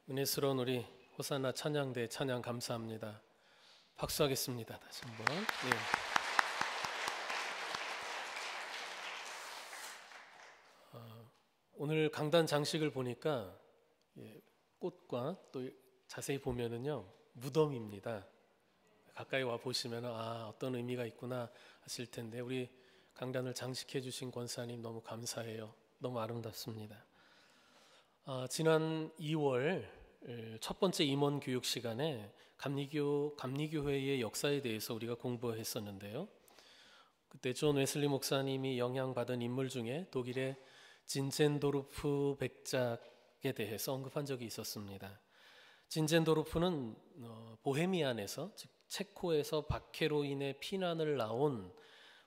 은혜스러운 우리 호산나 찬양대 찬양 감사합니다. 박수하겠습니다. 다시 한번. 오늘 강단 장식을 보니까 꽃과 또 자세히 보면은요 무덤입니다. 가까이 와 보시면 어떤 의미가 있구나 하실 텐데 우리 강단을 장식해 주신 권사님 너무 감사해요. 너무 아름답습니다. 지난 2월 첫 번째 임원 교육 시간에 감리교회의 역사에 대해서 우리가 공부했었는데요. 그때 존 웨슬리 목사님이 영향받은 인물 중에 독일의 진젠도르프 백작에 대해서 언급한 적이 있었습니다. 진젠도르프는 보헤미안에서 즉 체코에서 박해로 인해 피난을 나온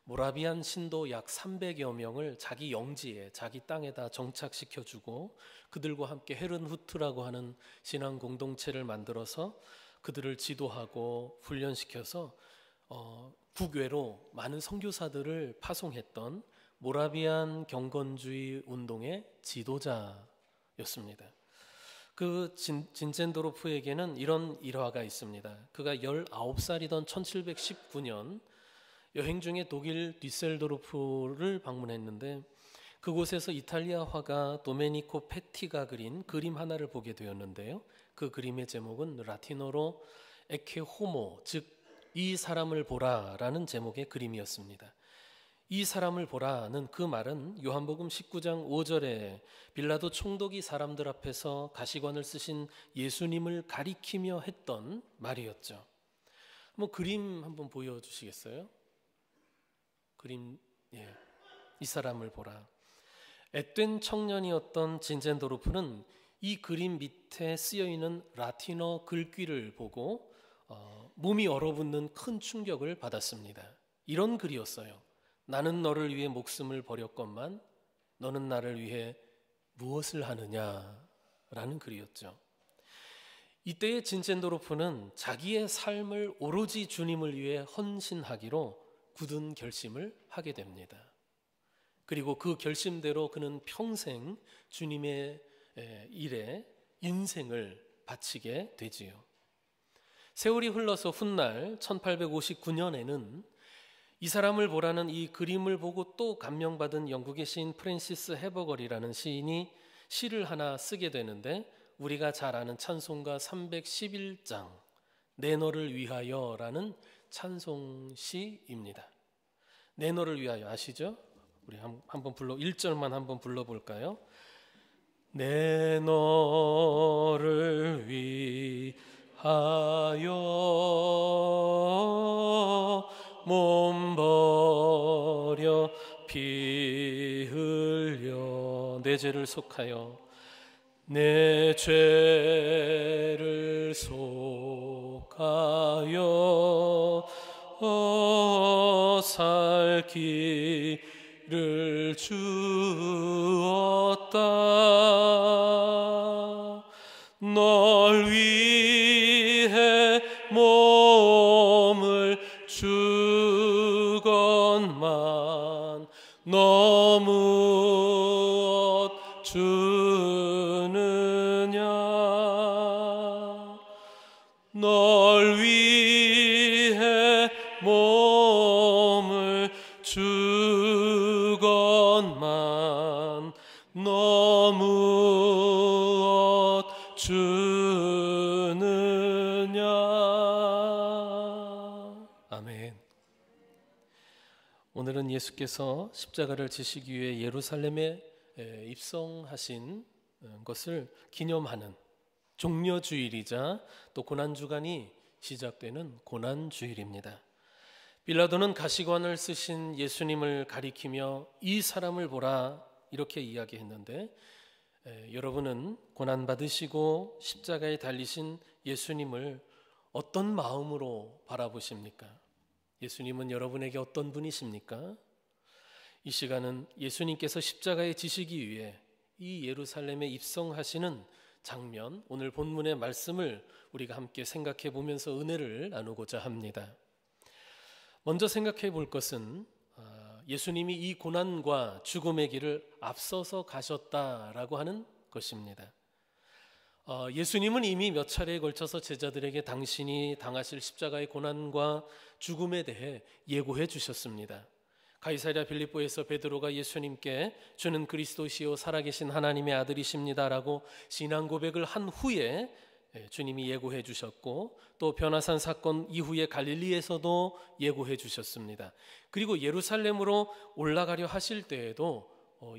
모라비안 신도 약 300여 명을 자기 영지에 자기 땅에다 정착시켜주고 그들과 함께 헤른후트라고 하는 신앙 공동체를 만들어서 그들을 지도하고 훈련시켜서 국외로 많은 선교사들을 파송했던 모라비안 경건주의 운동의 지도자였습니다. 그 진젠도르프에게는 이런 일화가 있습니다. 그가 19살이던 1719년 여행 중에 독일 뒤셀도르프를 방문했는데 그곳에서 이탈리아 화가 도메니코 페티가 그린 그림 하나를 보게 되었는데요. 그 그림의 제목은 라틴어로 에케 호모, 즉 이 사람을 보라라는 제목의 그림이었습니다. 이 사람을 보라는 그 말은 요한복음 19장 5절에 빌라도 총독이 사람들 앞에서 가시관을 쓰신 예수님을 가리키며 했던 말이었죠. 한번 그림 한번 보여주시겠어요? 그림, 이 사람을 보라. 앳된 청년이었던 진젠도르프는 이 그림 밑에 쓰여있는 라틴어 글귀를 보고 몸이 얼어붙는 큰 충격을 받았습니다. 이런 글이었어요. 나는 너를 위해 목숨을 버렸건만 너는 나를 위해 무엇을 하느냐라는 글이었죠. 이때의 진젠도르프는 자기의 삶을 오로지 주님을 위해 헌신하기로 굳은 결심을 하게 됩니다. 그리고 그 결심대로 그는 평생 주님의 일에 인생을 바치게 되지요. 세월이 흘러서 훗날 1859년에는 이 사람을 보라는 이 그림을 보고 또 감명받은 영국의 시인 프랜시스 해버걸이라는 시인이 시를 하나 쓰게 되는데 우리가 잘 아는 찬송가 311장 내 너를 위하여라는 찬송시입니다. 내 너를 위하여 아시죠? 우리 한번 1절만 한번 불러볼까요? 내 너를 위하여 몸 버려 피 흘려 내 죄를 속하여 내 죄를 속하여 살 길을 주었다. 널 위해 몸을 주건만 너무 주느냐. 널 위해 몸을 주건만 너무 주느냐. 아멘. 오늘은 예수께서 십자가를 지시기 위해 예루살렘에 입성하신 것을 기념하는 종려주일이자 또 고난주간이 시작되는 고난주일입니다. 빌라도는 가시관을 쓰신 예수님을 가리키며 이 사람을 보라 이렇게 이야기했는데 여러분은 고난받으시고 십자가에 달리신 예수님을 어떤 마음으로 바라보십니까? 예수님은 여러분에게 어떤 분이십니까? 이 시간은 예수님께서 십자가에 지시기 위해 이 예루살렘에 입성하시는 장면, 오늘 본문의 말씀을 우리가 함께 생각해 보면서 은혜를 나누고자 합니다. 먼저 생각해 볼 것은 예수님이 이 고난과 죽음의 길을 앞서서 가셨다라고 하는 것입니다. 예수님은 이미 몇 차례에 걸쳐서 제자들에게 당신이 당하실 십자가의 고난과 죽음에 대해 예고해 주셨습니다. 가이사랴 빌립보에서 베드로가 예수님께 주는 그리스도시요 살아계신 하나님의 아들이십니다라고 신앙 고백을 한 후에 주님이 예고해 주셨고, 또 변화산 사건 이후에 갈릴리에서도 예고해 주셨습니다. 그리고 예루살렘으로 올라가려 하실 때에도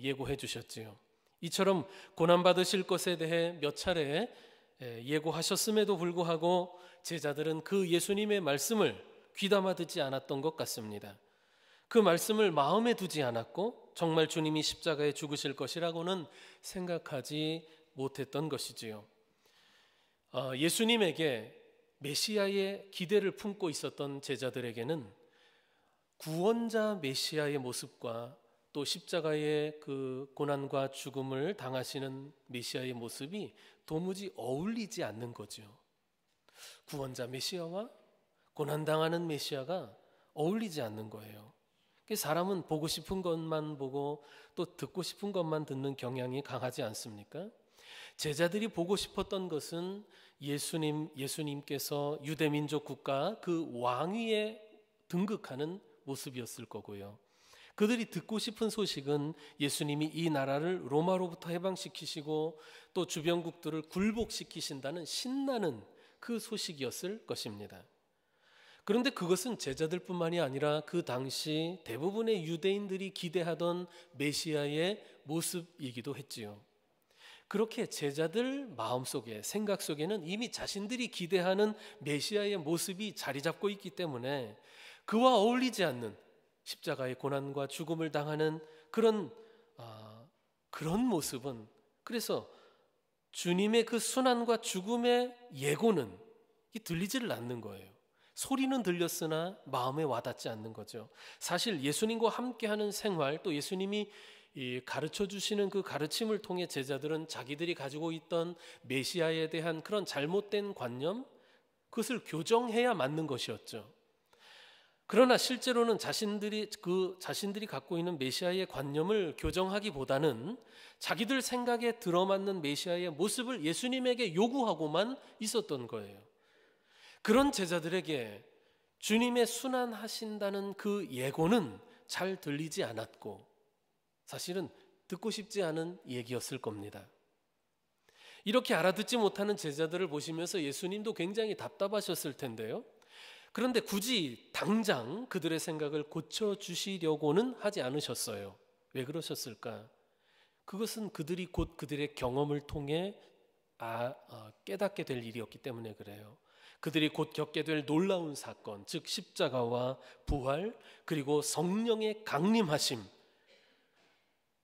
예고해 주셨지요. 이처럼 고난받으실 것에 대해 몇 차례 예고하셨음에도 불구하고 제자들은 그 예수님의 말씀을 귀담아 듣지 않았던 것 같습니다. 그 말씀을 마음에 두지 않았고 정말 주님이 십자가에 죽으실 것이라고는 생각하지 못했던 것이지요. 예수님에게 메시아의 기대를 품고 있었던 제자들에게는 구원자 메시아의 모습과 또 십자가의 그 고난과 죽음을 당하시는 메시아의 모습이 도무지 어울리지 않는 거죠. 구원자 메시아와 고난당하는 메시아가 어울리지 않는 거예요. 사람은 보고 싶은 것만 보고 또 듣고 싶은 것만 듣는 경향이 강하지 않습니까? 제자들이 보고 싶었던 것은 예수님께서 유대민족 국가 그 왕위에 등극하는 모습이었을 거고요. 그들이 듣고 싶은 소식은 예수님이 이 나라를 로마로부터 해방시키시고 또 주변국들을 굴복시키신다는 신나는 그 소식이었을 것입니다. 그런데 그것은 제자들뿐만이 아니라 그 당시 대부분의 유대인들이 기대하던 메시아의 모습이기도 했지요. 그렇게 제자들 마음속에, 생각 속에는 이미 자신들이 기대하는 메시아의 모습이 자리 잡고 있기 때문에 그와 어울리지 않는 십자가의 고난과 죽음을 당하는 그런 모습은, 그래서 주님의 그 순환과 죽음의 예고는 들리지를 않는 거예요. 소리는 들렸으나 마음에 와닿지 않는 거죠. 사실 예수님과 함께하는 생활, 또 예수님이 가르쳐 주시는 그 가르침을 통해 제자들은 자기들이 가지고 있던 메시아에 대한 그런 잘못된 관념, 그것을 교정해야 맞는 것이었죠. 그러나 실제로는 자신들이 갖고 있는 메시아의 관념을 교정하기보다는 자기들 생각에 들어맞는 메시아의 모습을 예수님에게 요구하고만 있었던 거예요. 그런 제자들에게 주님의 순환하신다는 그 예고는 잘 들리지 않았고 사실은 듣고 싶지 않은 얘기였을 겁니다. 이렇게 알아듣지 못하는 제자들을 보시면서 예수님도 굉장히 답답하셨을 텐데요. 그런데 굳이 당장 그들의 생각을 고쳐주시려고는 하지 않으셨어요. 왜 그러셨을까? 그것은 그들이 곧 그들의 경험을 통해 깨닫게 될 일이었기 때문에 그래요. 그들이 곧 겪게 될 놀라운 사건, 즉 십자가와 부활, 그리고 성령의 강림하심,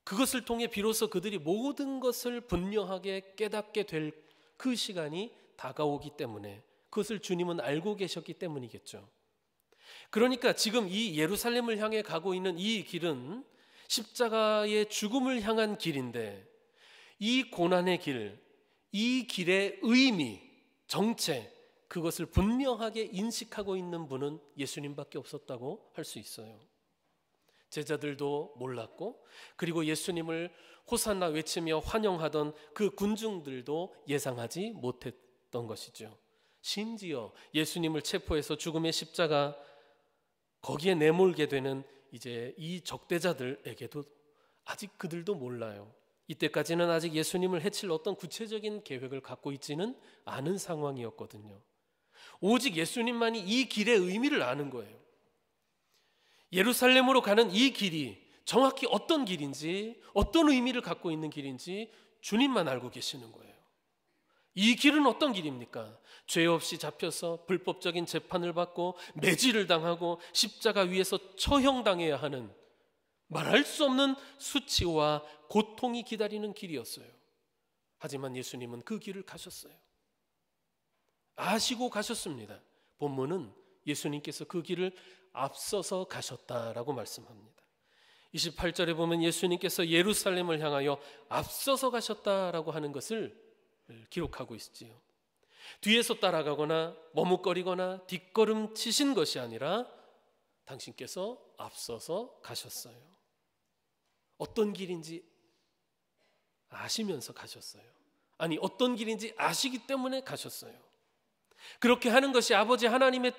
그것을 통해 비로소 그들이 모든 것을 분명하게 깨닫게 될 그 시간이 다가오기 때문에, 그것을 주님은 알고 계셨기 때문이겠죠. 그러니까 지금 이 예루살렘을 향해 가고 있는 이 길은 십자가의 죽음을 향한 길인데, 이 고난의 길, 이 길의 의미, 정체, 그것을 분명하게 인식하고 있는 분은 예수님밖에 없었다고 할 수 있어요. 제자들도 몰랐고, 그리고 예수님을 호산나 외치며 환영하던 그 군중들도 예상하지 못했던 것이죠. 심지어 예수님을 체포해서 죽음의 십자가 거기에 내몰게 되는 이제 이 적대자들에게도 아직 그들도 몰라요. 이때까지는 아직 예수님을 해칠 어떤 구체적인 계획을 갖고 있지는 않은 상황이었거든요. 오직 예수님만이 이 길의 의미를 아는 거예요. 예루살렘으로 가는 이 길이 정확히 어떤 길인지, 어떤 의미를 갖고 있는 길인지 주님만 알고 계시는 거예요. 이 길은 어떤 길입니까? 죄 없이 잡혀서 불법적인 재판을 받고 매질을 당하고 십자가 위에서 처형당해야 하는 말할 수 없는 수치와 고통이 기다리는 길이었어요. 하지만 예수님은 그 길을 가셨어요. 아시고 가셨습니다. 본문은 예수님께서 그 길을 앞서서 가셨다라고 말씀합니다. 28절에 보면 예수님께서 예루살렘을 향하여 앞서서 가셨다라고 하는 것을 기록하고 있지요. 뒤에서 따라가거나 머뭇거리거나 뒷걸음 치신 것이 아니라 당신께서 앞서서 가셨어요. 어떤 길인지 아시면서 가셨어요. 아니 어떤 길인지 아시기 때문에 가셨어요. 그렇게 하는 것이 아버지 하나님의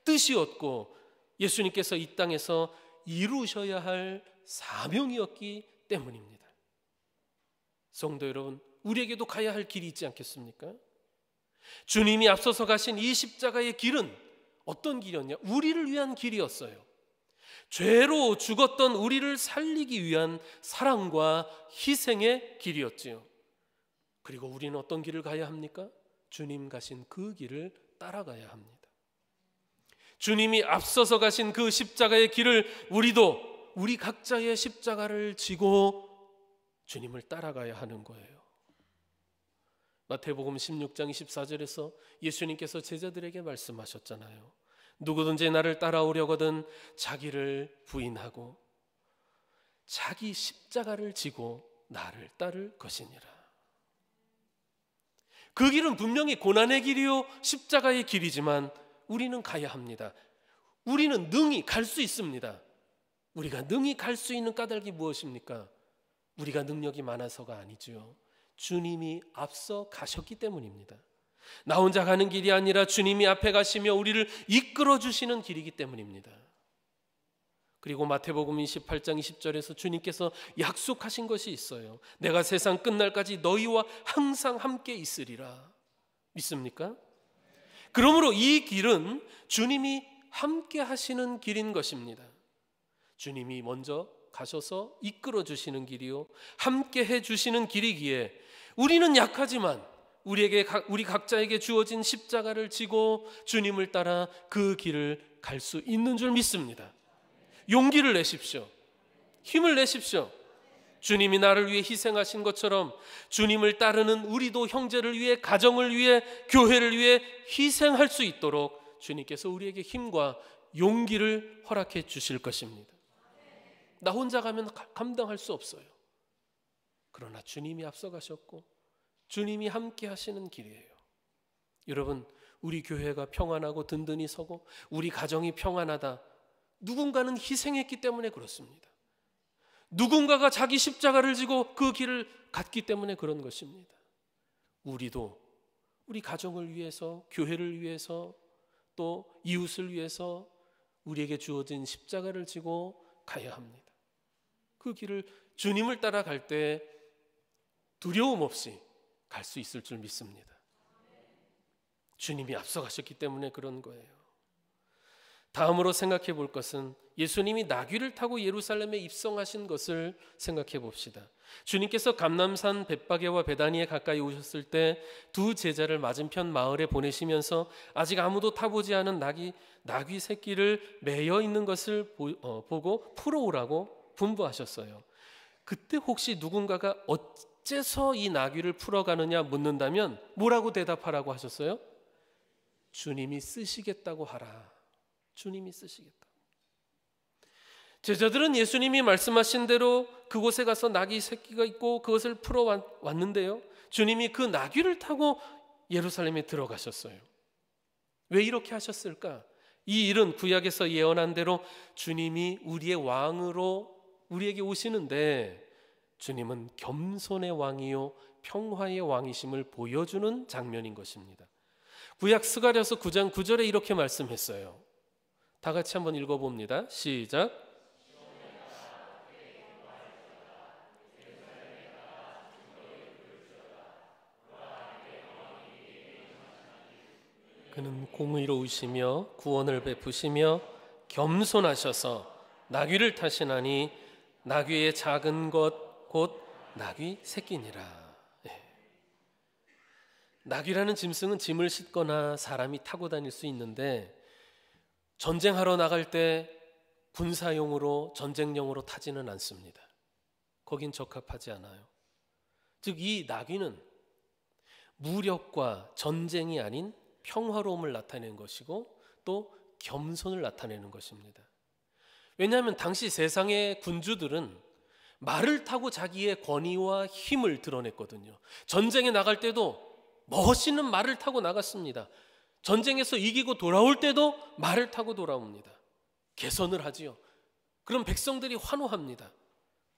뜻이었고 예수님께서 이 땅에서 이루셔야 할 사명이었기 때문입니다. 성도 여러분, 우리에게도 가야 할 길이 있지 않겠습니까? 주님이 앞서서 가신 이 십자가의 길은 어떤 길이었냐? 우리를 위한 길이었어요. 죄로 죽었던 우리를 살리기 위한 사랑과 희생의 길이었지요. 그리고 우리는 어떤 길을 가야 합니까? 주님 가신 그 길을 따라가야 합니다. 주님이 앞서서 가신 그 십자가의 길을 우리도 우리 각자의 십자가를 지고 주님을 따라가야 하는 거예요. 마태복음 16장 24절에서 예수님께서 제자들에게 말씀하셨잖아요. 누구든지 나를 따라오려거든 자기를 부인하고 자기 십자가를 지고 나를 따를 것이니라. 그 길은 분명히 고난의 길이요 십자가의 길이지만 우리는 가야 합니다. 우리는 능히 갈 수 있습니다. 우리가 능히 갈 수 있는 까닭이 무엇입니까? 우리가 능력이 많아서가 아니지요. 주님이 앞서 가셨기 때문입니다. 나 혼자 가는 길이 아니라 주님이 앞에 가시며 우리를 이끌어 주시는 길이기 때문입니다. 그리고 마태복음 28장 20절에서 주님께서 약속하신 것이 있어요. 내가 세상 끝날까지 너희와 항상 함께 있으리라. 믿습니까? 그러므로 이 길은 주님이 함께 하시는 길인 것입니다. 주님이 먼저 가셔서 이끌어 주시는 길이요 함께 해 주시는 길이기에 우리는 약하지만 우리 각자에게 주어진 십자가를 지고 주님을 따라 그 길을 갈 수 있는 줄 믿습니다. 용기를 내십시오. 힘을 내십시오. 주님이 나를 위해 희생하신 것처럼 주님을 따르는 우리도 형제를 위해, 가정을 위해, 교회를 위해 희생할 수 있도록 주님께서 우리에게 힘과 용기를 허락해 주실 것입니다. 나 혼자 가면 감당할 수 없어요. 그러나 주님이 앞서가셨고 주님이 함께 하시는 길이에요. 여러분, 우리 교회가 평안하고 든든히 서고 우리 가정이 평안하다, 누군가는 희생했기 때문에 그렇습니다. 누군가가 자기 십자가를 지고 그 길을 갔기 때문에 그런 것입니다. 우리도 우리 가정을 위해서, 교회를 위해서, 또 이웃을 위해서 우리에게 주어진 십자가를 지고 가야 합니다. 그 길을 주님을 따라갈 때 두려움 없이 갈 수 있을 줄 믿습니다. 주님이 앞서가셨기 때문에 그런 거예요. 다음으로 생각해 볼 것은 예수님이 나귀를 타고 예루살렘에 입성하신 것을 생각해 봅시다. 주님께서 감람산 벳바게와 베다니에 가까이 오셨을 때 두 제자를 맞은편 마을에 보내시면서 아직 아무도 타보지 않은 나귀 새끼를 매여 있는 것을 보고 풀어오라고 분부하셨어요. 그때 혹시 누군가가 어째서 이 나귀를 풀어가느냐 묻는다면 뭐라고 대답하라고 하셨어요? 주님이 쓰시겠다고 하라. 주님이 쓰시겠다. 제자들은 예수님이 말씀하신 대로 그곳에 가서 나귀 새끼가 있고 그것을 풀어 왔는데요, 주님이 그 나귀를 타고 예루살렘에 들어가셨어요. 왜 이렇게 하셨을까? 이 일은 구약에서 예언한 대로 주님이 우리의 왕으로 우리에게 오시는데 주님은 겸손의 왕이요 평화의 왕이심을 보여주는 장면인 것입니다. 구약 스가랴서 9장 9절에 이렇게 말씀했어요. 다 같이 한번 읽어봅니다. 시작. 그는 공의로우시며 구원을 베푸시며 겸손하셔서 나귀를 타시나니 나귀의 작은 것 곧 나귀 새끼니라. 나귀라는 짐승은 짐을 싣거나 사람이 타고 다닐 수 있는데 전쟁하러 나갈 때 군사용으로, 전쟁용으로 타지는 않습니다. 거긴 적합하지 않아요. 즉 이 나귀는 무력과 전쟁이 아닌 평화로움을 나타내는 것이고 또 겸손을 나타내는 것입니다. 왜냐하면 당시 세상의 군주들은 말을 타고 자기의 권위와 힘을 드러냈거든요. 전쟁에 나갈 때도 멋있는 말을 타고 나갔습니다. 전쟁에서 이기고 돌아올 때도 말을 타고 돌아옵니다. 개선을 하지요. 그럼 백성들이 환호합니다.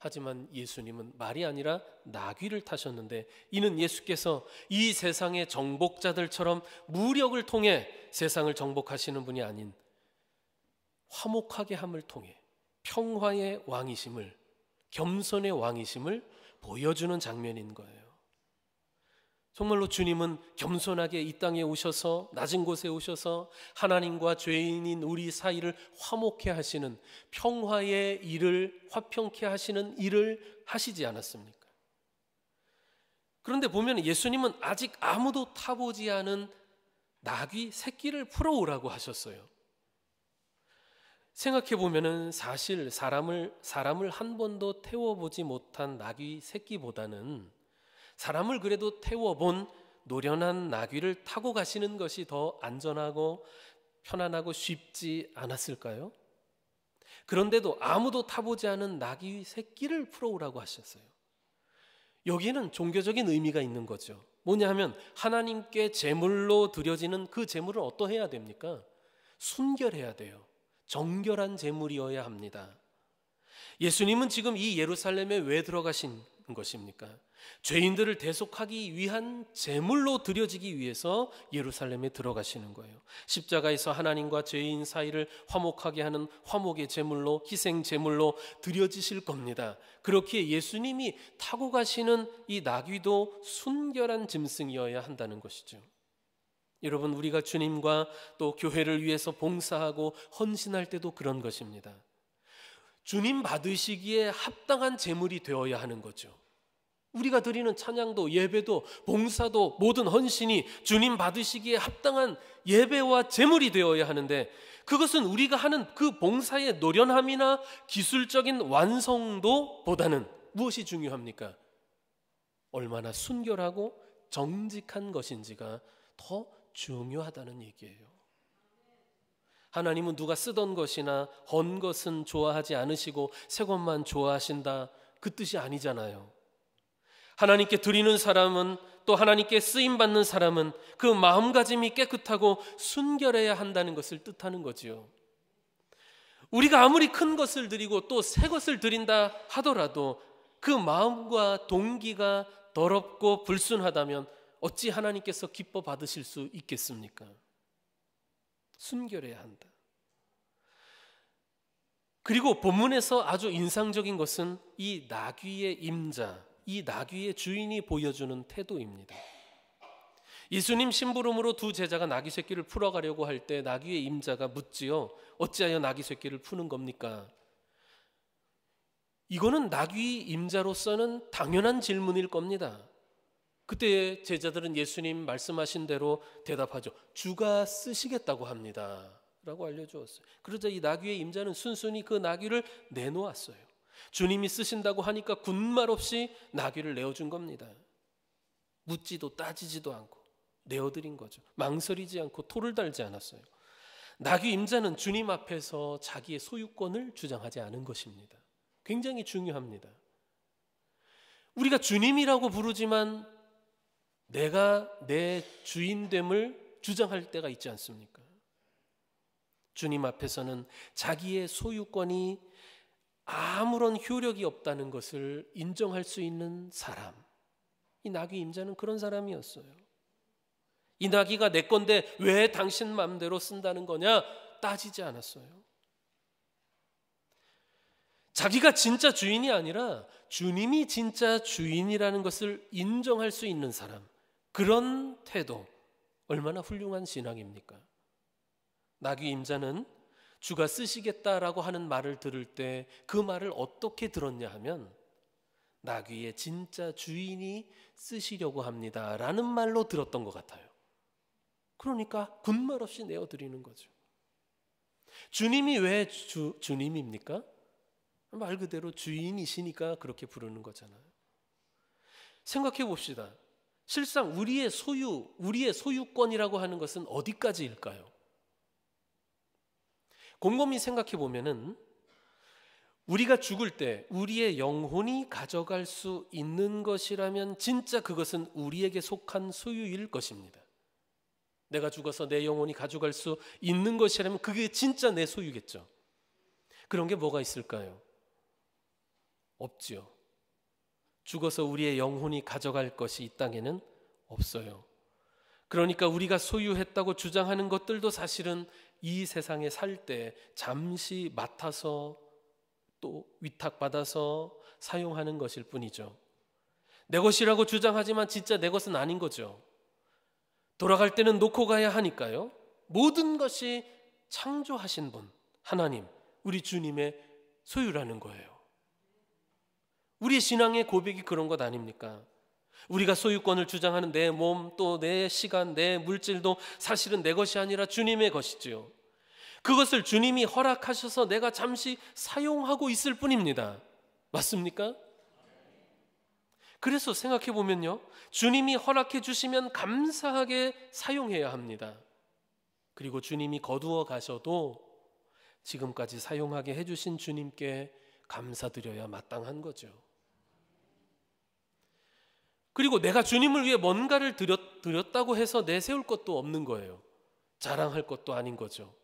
하지만 예수님은 말이 아니라 나귀를 타셨는데, 이는 예수께서 이 세상의 정복자들처럼 무력을 통해 세상을 정복하시는 분이 아닌 화목하게 함을 통해 평화의 왕이심을, 겸손의 왕이심을 보여주는 장면인 거예요. 정말로 주님은 겸손하게 이 땅에 오셔서, 낮은 곳에 오셔서 하나님과 죄인인 우리 사이를 화목해 하시는, 평화의 일을, 화평케 하시는 일을 하시지 않았습니까? 그런데 보면 예수님은 아직 아무도 타보지 않은 나귀 새끼를 풀어오라고 하셨어요. 생각해 보면은 사실 사람을 한 번도 태워보지 못한 나귀 새끼보다는 사람을 그래도 태워본 노련한 나귀를 타고 가시는 것이 더 안전하고 편안하고 쉽지 않았을까요? 그런데도 아무도 타보지 않은 나귀 새끼를 풀어오라고 하셨어요. 여기에는 종교적인 의미가 있는 거죠. 뭐냐 하면 하나님께 제물로 드려지는 그 제물은 어떠해야 됩니까? 순결해야 돼요. 정결한 제물이어야 합니다. 예수님은 지금 이 예루살렘에 왜 들어가신 것입니까? 죄인들을 대속하기 위한 제물로 드려지기 위해서 예루살렘에 들어가시는 거예요. 십자가에서 하나님과 죄인 사이를 화목하게 하는 화목의 제물로, 희생 제물로 드려지실 겁니다. 그렇게 예수님이 타고 가시는 이 나귀도 순결한 짐승이어야 한다는 것이죠. 여러분, 우리가 주님과 또 교회를 위해서 봉사하고 헌신할 때도 그런 것입니다. 주님 받으시기에 합당한 제물이 되어야 하는 거죠. 우리가 드리는 찬양도, 예배도, 봉사도, 모든 헌신이 주님 받으시기에 합당한 예배와 제물이 되어야 하는데, 그것은 우리가 하는 그 봉사의 노련함이나 기술적인 완성도보다는 무엇이 중요합니까? 얼마나 순결하고 정직한 것인지가 더 중요하다는 얘기예요. 하나님은 누가 쓰던 것이나 헌 것은 좋아하지 않으시고 새 것만 좋아하신다, 그 뜻이 아니잖아요. 하나님께 드리는 사람은, 또 하나님께 쓰임받는 사람은 그 마음가짐이 깨끗하고 순결해야 한다는 것을 뜻하는 거지요. 우리가 아무리 큰 것을 드리고 또 새 것을 드린다 하더라도 그 마음과 동기가 더럽고 불순하다면 어찌 하나님께서 기뻐 받으실 수 있겠습니까? 순결해야 한다. 그리고 본문에서 아주 인상적인 것은 이 나귀의 임자, 이 나귀의 주인이 보여주는 태도입니다. 예수님 심부름으로 두 제자가 나귀 새끼를 풀어가려고 할 때 나귀의 임자가 묻지요. 어찌하여 나귀 새끼를 푸는 겁니까? 이거는 나귀 임자로서는 당연한 질문일 겁니다. 그때 제자들은 예수님 말씀하신 대로 대답하죠. 주가 쓰시겠다고 합니다 라고 알려주었어요. 그러자 이 나귀의 임자는 순순히 그 나귀를 내놓았어요. 주님이 쓰신다고 하니까 군말 없이 나귀를 내어준 겁니다. 묻지도 따지지도 않고 내어드린 거죠. 망설이지 않고 토를 달지 않았어요. 나귀 임자는 주님 앞에서 자기의 소유권을 주장하지 않은 것입니다. 굉장히 중요합니다. 우리가 주님이라고 부르지만 내가 내 주인됨을 주장할 때가 있지 않습니까? 주님 앞에서는 자기의 소유권이 아무런 효력이 없다는 것을 인정할 수 있는 사람, 이 나귀 임자는 그런 사람이었어요. 이 나귀가 내 건데 왜 당신 마음대로 쓴다는 거냐 따지지 않았어요. 자기가 진짜 주인이 아니라 주님이 진짜 주인이라는 것을 인정할 수 있는 사람, 그런 태도, 얼마나 훌륭한 신앙입니까? 나귀 임자는 주가 쓰시겠다라고 하는 말을 들을 때 그 말을 어떻게 들었냐 하면 나귀의 진짜 주인이 쓰시려고 합니다 라는 말로 들었던 것 같아요. 그러니까 군말 없이 내어드리는 거죠. 주님이 왜 주님입니까? 말 그대로 주인이시니까 그렇게 부르는 거잖아요. 생각해 봅시다. 실상 우리의 소유권이라고 하는 것은 어디까지일까요? 곰곰이 생각해 보면은 우리가 죽을 때 우리의 영혼이 가져갈 수 있는 것이라면 진짜 그것은 우리에게 속한 소유일 것입니다. 내가 죽어서 내 영혼이 가져갈 수 있는 것이라면 그게 진짜 내 소유겠죠. 그런 게 뭐가 있을까요? 없지요. 죽어서 우리의 영혼이 가져갈 것이 이 땅에는 없어요. 그러니까 우리가 소유했다고 주장하는 것들도 사실은 이 세상에 살 때 잠시 맡아서 또 위탁받아서 사용하는 것일 뿐이죠. 내 것이라고 주장하지만 진짜 내 것은 아닌 거죠. 돌아갈 때는 놓고 가야 하니까요. 모든 것이 창조하신 분, 하나님, 우리 주님의 소유라는 거예요. 우리 신앙의 고백이 그런 것 아닙니까? 우리가 소유권을 주장하는 내 몸, 또 내 시간, 내 물질도 사실은 내 것이 아니라 주님의 것이지요. 그것을 주님이 허락하셔서 내가 잠시 사용하고 있을 뿐입니다. 맞습니까? 그래서 생각해 보면요, 주님이 허락해 주시면 감사하게 사용해야 합니다. 그리고 주님이 거두어 가셔도 지금까지 사용하게 해주신 주님께 감사드려야 마땅한 거죠. 그리고 내가 주님을 위해 뭔가를 드렸다고 해서 내세울 것도 없는 거예요. 자랑할 것도 아닌 거죠.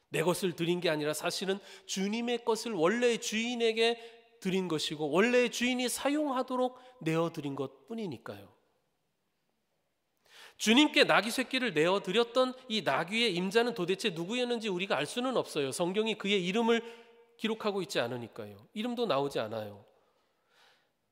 내 것을 드린 게 아니라 사실은 주님의 것을 원래의 주인에게 드린 것이고 원래의 주인이 사용하도록 내어드린 것뿐이니까요. 주님께 나귀 새끼를 내어드렸던 이 나귀의 임자는 도대체 누구였는지 우리가 알 수는 없어요. 성경이 그의 이름을 기록하고 있지 않으니까요. 이름도 나오지 않아요.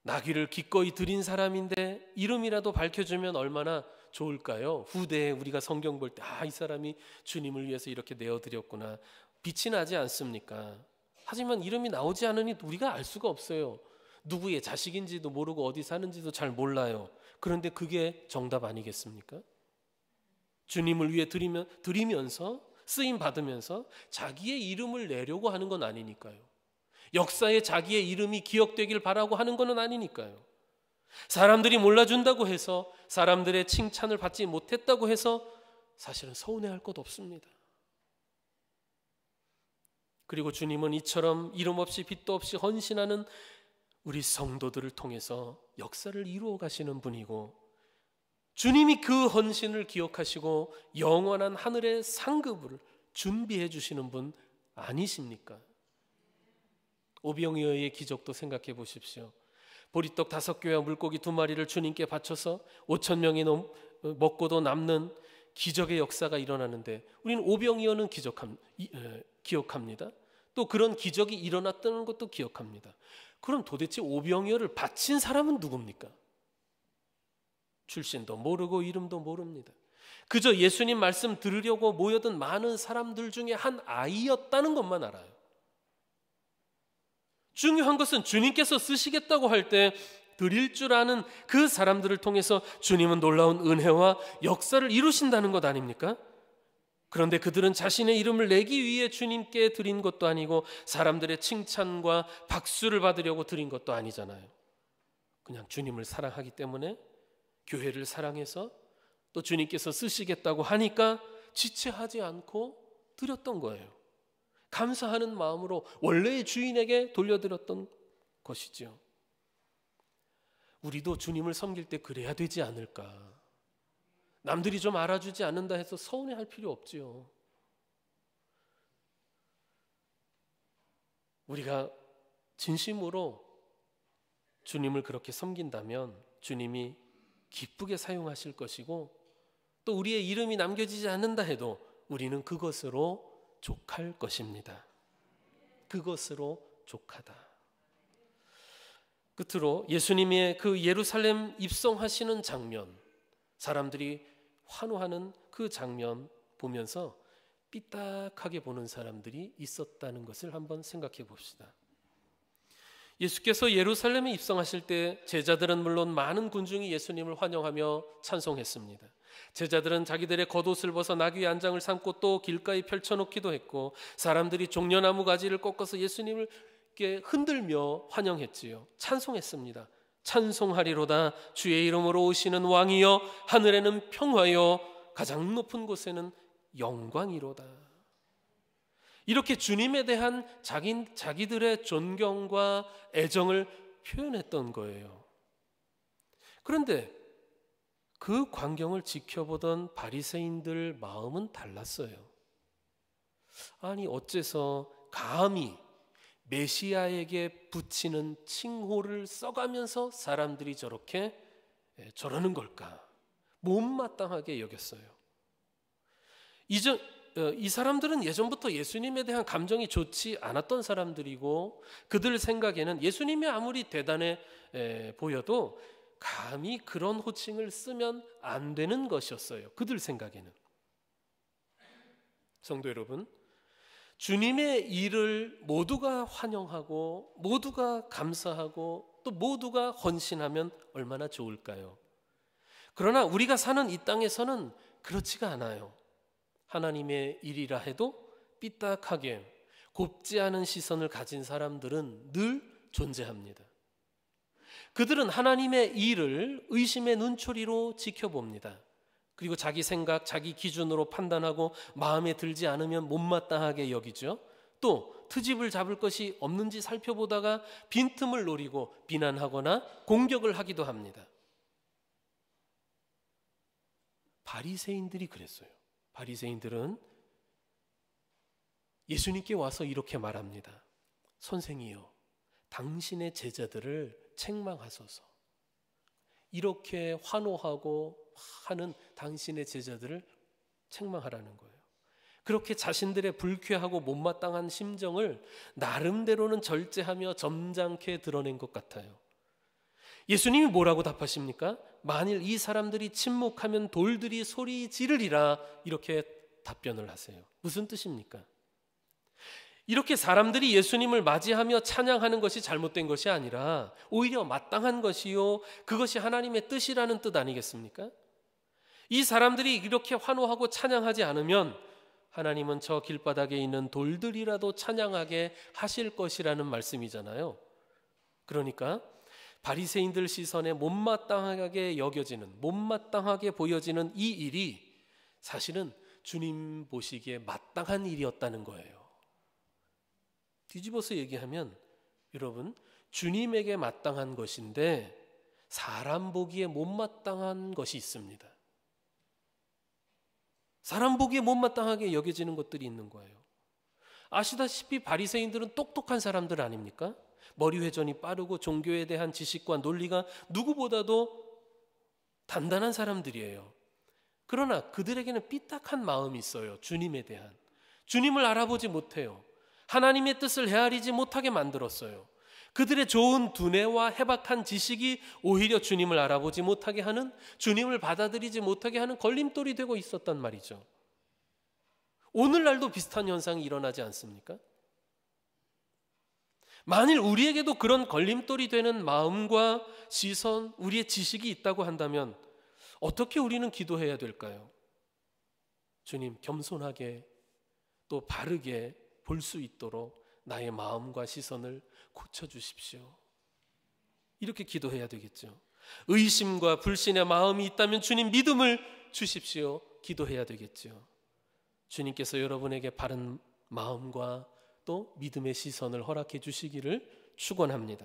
나귀를 기꺼이 드린 사람인데 이름이라도 밝혀주면 얼마나 좋을까요? 후대에 우리가 성경 볼 때 이 사람이 주님을 위해서 이렇게 내어드렸구나, 빛이 나지 않습니까? 하지만 이름이 나오지 않으니 우리가 알 수가 없어요. 누구의 자식인지도 모르고 어디 사는지도 잘 몰라요. 그런데 그게 정답 아니겠습니까? 주님을 위해 드리면서 쓰임 받으면서 자기의 이름을 내려고 하는 건 아니니까요. 역사에 자기의 이름이 기억되길 바라고 하는 건 아니니까요. 사람들이 몰라준다고 해서, 사람들의 칭찬을 받지 못했다고 해서 사실은 서운해할 것 없습니다. 그리고 주님은 이처럼 이름 없이 빛도 없이 헌신하는 우리 성도들을 통해서 역사를 이루어 가시는 분이고, 주님이 그 헌신을 기억하시고 영원한 하늘의 상급을 준비해 주시는 분 아니십니까? 오병이어의 기적도 생각해 보십시오. 보리떡 5개와 물고기 2마리를 주님께 바쳐서 5,000명이 먹고도 남는 기적의 역사가 일어나는데 우리는 오병이어는 기억합니다. 또 그런 기적이 일어났다는 것도 기억합니다. 그럼 도대체 오병이어를 바친 사람은 누굽니까? 출신도 모르고 이름도 모릅니다. 그저 예수님 말씀 들으려고 모여든 많은 사람들 중에 한 아이였다는 것만 알아요. 중요한 것은 주님께서 쓰시겠다고 할 때 드릴 줄 아는 그 사람들을 통해서 주님은 놀라운 은혜와 역사를 이루신다는 것 아닙니까? 그런데 그들은 자신의 이름을 내기 위해 주님께 드린 것도 아니고 사람들의 칭찬과 박수를 받으려고 드린 것도 아니잖아요. 그냥 주님을 사랑하기 때문에, 교회를 사랑해서, 또 주님께서 쓰시겠다고 하니까 지체하지 않고 드렸던 거예요. 감사하는 마음으로 원래의 주인에게 돌려드렸던 것이지요. 우리도 주님을 섬길 때 그래야 되지 않을까? 남들이 좀 알아주지 않는다 해서 서운해할 필요 없지요. 우리가 진심으로 주님을 그렇게 섬긴다면 주님이 기쁘게 사용하실 것이고, 또 우리의 이름이 남겨지지 않는다 해도 우리는 그것으로 족할 것입니다. 그것으로 족하다. 끝으로 예수님의 그 예루살렘 입성하시는 장면, 사람들이 환호하는 그 장면 보면서 삐딱하게 보는 사람들이 있었다는 것을 한번 생각해 봅시다. 예수께서 예루살렘에 입성하실 때 제자들은 물론 많은 군중이 예수님을 환영하며 찬송했습니다. 제자들은 자기들의 겉옷을 벗어 나귀의 안장을 삼고 또 길가에 펼쳐놓기도 했고, 사람들이 종려나무 가지를 꺾어서 예수님을 흔들며 환영했지요. 찬송했습니다. 찬송하리로다 주의 이름으로 오시는 왕이여, 하늘에는 평화여, 가장 높은 곳에는 영광이로다. 이렇게 주님에 대한 자기들의 존경과 애정을 표현했던 거예요. 그런데 그 광경을 지켜보던 바리새인들 마음은 달랐어요. 아니 어째서 감히 메시아에게 붙이는 칭호를 써가면서 사람들이 저러는 걸까? 못마땅하게 여겼어요. 이 사람들은 예전부터 예수님에 대한 감정이 좋지 않았던 사람들이고, 그들 생각에는 예수님이 아무리 대단해 보여도 감히 그런 호칭을 쓰면 안 되는 것이었어요. 그들 생각에는. 성도 여러분, 주님의 일을 모두가 환영하고 모두가 감사하고 또 모두가 헌신하면 얼마나 좋을까요? 그러나 우리가 사는 이 땅에서는 그렇지가 않아요. 하나님의 일이라 해도 삐딱하게 곱지 않은 시선을 가진 사람들은 늘 존재합니다. 그들은 하나님의 일을 의심의 눈초리로 지켜봅니다. 그리고 자기 생각, 자기 기준으로 판단하고 마음에 들지 않으면 못마땅하게 여기죠. 또 트집을 잡을 것이 없는지 살펴보다가 빈틈을 노리고 비난하거나 공격을 하기도 합니다. 바리새인들이 그랬어요. 바리새인들은 예수님께 와서 이렇게 말합니다. 선생이요, 당신의 제자들을 책망하소서. 이렇게 환호하고 하는 당신의 제자들을 책망하라는 거예요. 그렇게 자신들의 불쾌하고 못마땅한 심정을 나름대로는 절제하며 점잖게 드러낸 것 같아요. 예수님이 뭐라고 답하십니까? 만일 이 사람들이 침묵하면 돌들이 소리 지르리라, 이렇게 답변을 하세요. 무슨 뜻입니까? 이렇게 사람들이 예수님을 맞이하며 찬양하는 것이 잘못된 것이 아니라 오히려 마땅한 것이요, 그것이 하나님의 뜻이라는 뜻 아니겠습니까? 이 사람들이 이렇게 환호하고 찬양하지 않으면 하나님은 저 길바닥에 있는 돌들이라도 찬양하게 하실 것이라는 말씀이잖아요. 그러니까 바리새인들 시선에 못마땅하게 여겨지는, 못마땅하게 보여지는 이 일이 사실은 주님 보시기에 마땅한 일이었다는 거예요. 뒤집어서 얘기하면 여러분, 주님에게 마땅한 것인데 사람 보기에 못마땅한 것이 있습니다. 사람 보기에 못마땅하게 여겨지는 것들이 있는 거예요. 아시다시피 바리새인들은 똑똑한 사람들 아닙니까? 머리 회전이 빠르고 종교에 대한 지식과 논리가 누구보다도 단단한 사람들이에요. 그러나 그들에게는 삐딱한 마음이 있어요. 주님에 대한. 주님을 알아보지 못해요. 하나님의 뜻을 헤아리지 못하게 만들었어요. 그들의 좋은 두뇌와 해박한 지식이 오히려 주님을 알아보지 못하게 하는, 주님을 받아들이지 못하게 하는 걸림돌이 되고 있었단 말이죠. 오늘날도 비슷한 현상이 일어나지 않습니까? 만일 우리에게도 그런 걸림돌이 되는 마음과 시선, 우리의 지식이 있다고 한다면 어떻게 우리는 기도해야 될까요? 주님, 겸손하게 또 바르게 볼 수 있도록 나의 마음과 시선을 고쳐주십시오. 이렇게 기도해야 되겠죠. 의심과 불신의 마음이 있다면 주님, 믿음을 주십시오. 기도해야 되겠죠. 주님께서 여러분에게 바른 마음과 또 믿음의 시선을 허락해 주시기를 축원합니다.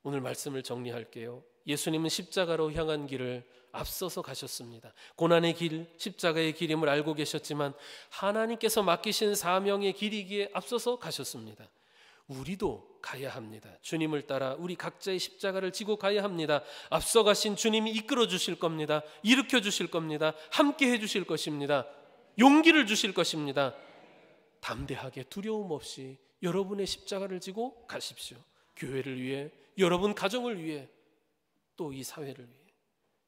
오늘 말씀을 정리할게요. 예수님은 십자가로 향한 길을 앞서서 가셨습니다. 고난의 길, 십자가의 길임을 알고 계셨지만 하나님께서 맡기신 사명의 길이기에 앞서서 가셨습니다. 우리도 가야 합니다. 주님을 따라 우리 각자의 십자가를 지고 가야 합니다. 앞서 가신 주님이 이끌어 주실 겁니다. 일으켜 주실 겁니다. 함께 해 주실 것입니다. 용기를 주실 것입니다. 담대하게 두려움 없이 여러분의 십자가를 지고 가십시오. 교회를 위해, 여러분 가정을 위해, 또 이 사회를 위해.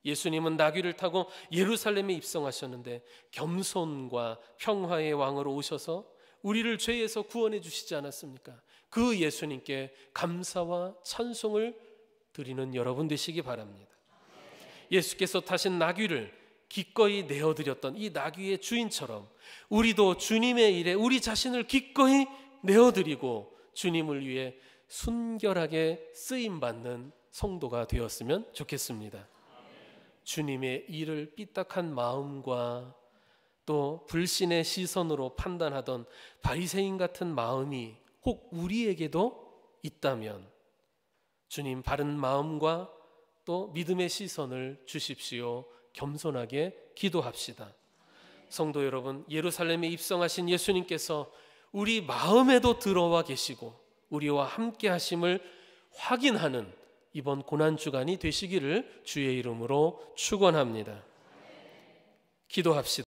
예수님은 나귀를 타고 예루살렘에 입성하셨는데 겸손과 평화의 왕으로 오셔서 우리를 죄에서 구원해 주시지 않았습니까? 그 예수님께 감사와 찬송을 드리는 여러분 되시기 바랍니다. 예수께서 타신 나귀를 기꺼이 내어드렸던 이 나귀의 주인처럼 우리도 주님의 일에 우리 자신을 기꺼이 내어드리고 주님을 위해 순결하게 쓰임받는 성도가 되었으면 좋겠습니다. 주님의 일을 삐딱한 마음과 또 불신의 시선으로 판단하던 바리새인 같은 마음이 혹 우리에게도 있다면 주님, 바른 마음과 또 믿음의 시선을 주십시오. 겸손하게 기도합시다. 성도 여러분, 예루살렘에 입성하신 예수님께서 우리 마음에도 들어와 계시고 우리와 함께 하심을 확인하는 이번 고난주간이 되시기를 주의 이름으로 축원합니다. 기도합시다.